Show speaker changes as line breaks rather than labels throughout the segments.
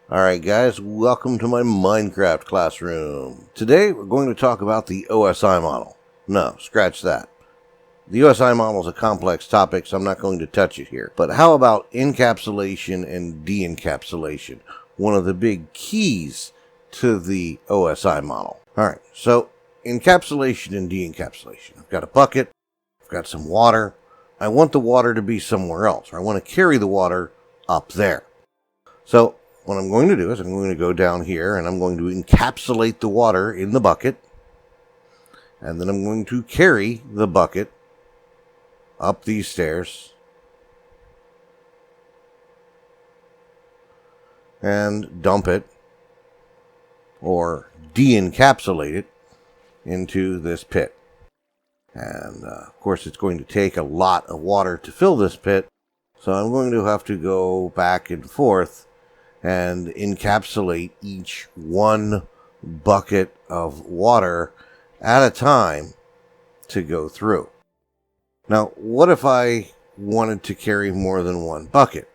Alright guys, welcome to my Minecraft classroom. Today we're going to talk about the OSI model. No, scratch that. The OSI model is a complex topic, so I'm not going to touch it here. But how about encapsulation and de-encapsulation? One of the big keys to the OSI model. Alright, so encapsulation and de-encapsulation. I've got a bucket, I've got some water. I want the water to be somewhere else, or I want to carry the water up there. So what I'm going to do is I'm going to go down here and I'm going to encapsulate the water in the bucket. And then I'm going to carry the bucket up these stairs and dump it or de-encapsulate it into this pit. And of course it's going to take a lot of water to fill this pit. So I'm going to have to go back and forth and encapsulate each one bucket of water at a time to go through. Now, what if I wanted to carry more than one bucket?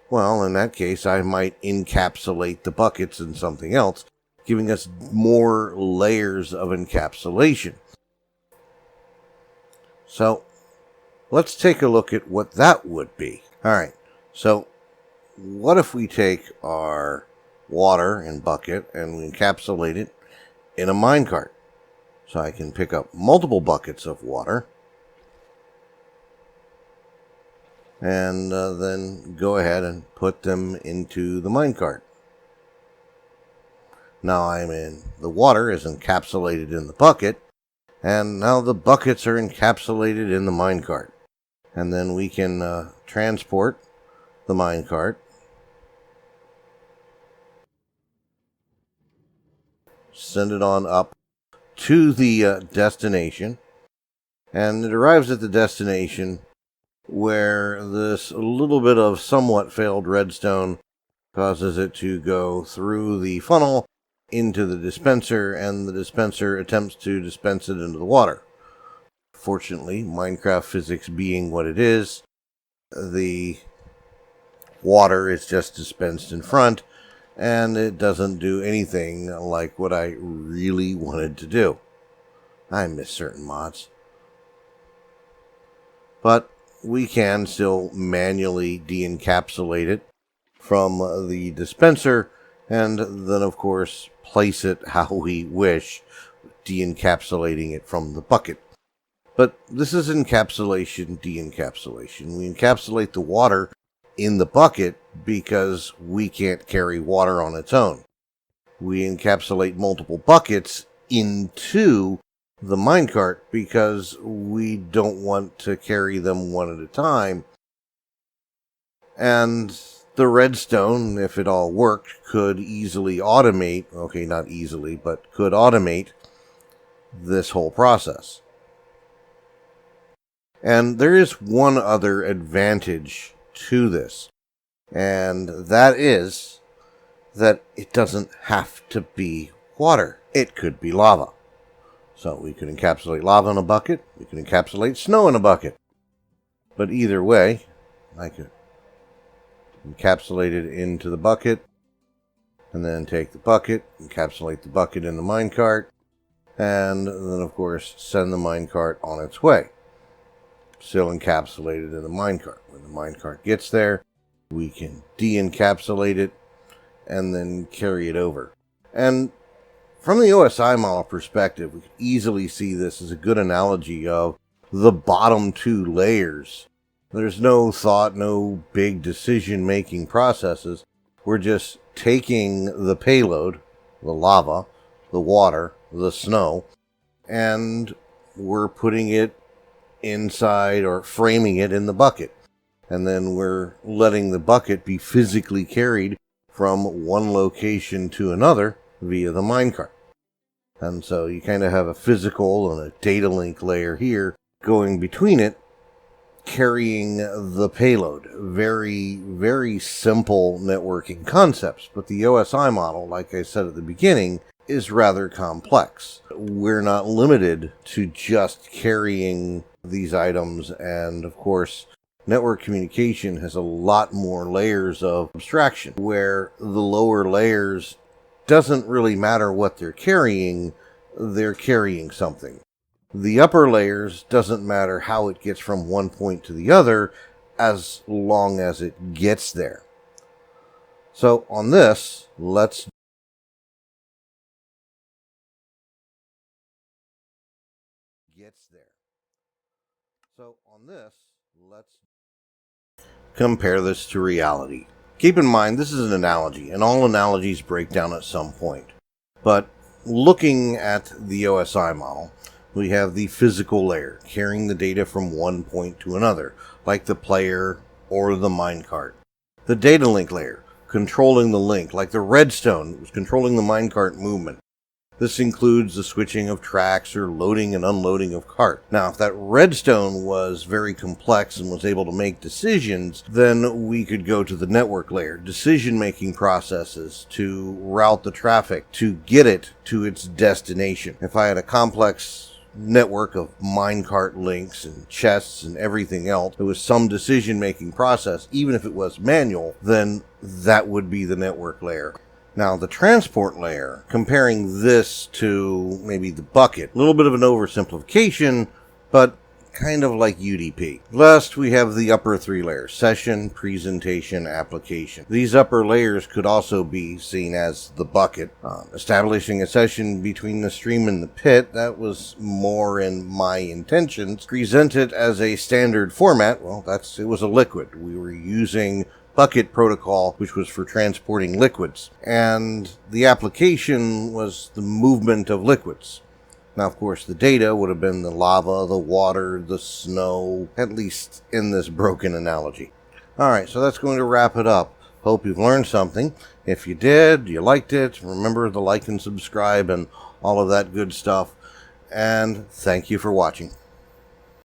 Well, in that case, I might encapsulate the buckets in something else, giving us more layers of encapsulation. So, let's take a look at what that would be. All right, so what if we take our water and bucket and we encapsulate it in a minecart? So I can pick up multiple buckets of water and then go ahead and put them into the minecart. Now the water is encapsulated in the bucket, and now the buckets are encapsulated in the minecart. And then we can transport the minecart, send it on up to the destination, and it arrives at the destination where this little bit of somewhat failed redstone causes it to go through the funnel into the dispenser, and the dispenser attempts to dispense it into the water. Fortunately, Minecraft physics being what it is, the water is just dispensed in front, and it doesn't do anything like what I really wanted to do. I miss certain mods. But we can still manually de-encapsulate it from the dispenser, and then of course place it how we wish, de-encapsulating it from the bucket. But this is encapsulation, de-encapsulation. We encapsulate the water in the bucket because we can't carry water on its own. We encapsulate multiple buckets into the minecart because we don't want to carry them one at a time. And the redstone, if it all worked, could easily automate, okay, not easily, but could automate this whole process. And there is one other advantage to this, and that is that it doesn't have to be water. It could be lava. So we could encapsulate lava in a bucket, we could encapsulate snow in a bucket. But either way, I could encapsulate it into the bucket, and then take the bucket, encapsulate the bucket in the minecart, and then of course send the minecart on its way. Still encapsulated in the minecart. When the minecart gets there, we can de-encapsulate it and then carry it over. And from the OSI model perspective, we can easily see this as a good analogy of the bottom two layers. There's no thought, no big decision-making processes. We're just taking the payload, the lava, the water, the snow, and we're putting it inside or framing it in the bucket. And then we're letting the bucket be physically carried from one location to another via the minecart. And so you kind of have a physical and a data link layer here going between it, carrying the payload. Very, very simple networking concepts. But the OSI model, like I said at the beginning, is rather complex. We're not limited to just carrying these items, and of course Network communication has a lot more layers of abstraction, where the lower layers doesn't really matter what they're carrying something. The upper layers doesn't matter how it gets from one point to the other, as long as it gets there. So on this, let's compare this to reality. Keep in mind, this is an analogy, and all analogies break down at some point. But looking at the OSI model, we have the physical layer, carrying the data from one point to another, like the player or the minecart. The data link layer, controlling the link, like the redstone was controlling the minecart movement. This includes the switching of tracks or loading and unloading of cart. Now, if that redstone was very complex and was able to make decisions, then we could go to the network layer, decision-making processes to route the traffic, to get it to its destination. If I had a complex network of minecart links and chests and everything else, there was some decision-making process, even if it was manual, then that would be the network layer. Now, the transport layer, comparing this to maybe the bucket, a little bit of an oversimplification, but kind of like UDP. Last, we have the upper three layers: session, presentation, application. These upper layers could also be seen as the bucket. Establishing a session between the stream and the pit, that was more in my intentions. Present it as a standard format, well, it was a liquid. We were using bucket protocol, which was for transporting liquids, and the application was the movement of liquids. Now, of course, the data would have been the lava, the water, the snow, at least in this broken analogy. Alright, so that's going to wrap it up. Hope you've learned something. If you did, you liked it, remember to like and subscribe and all of that good stuff. And thank you for watching.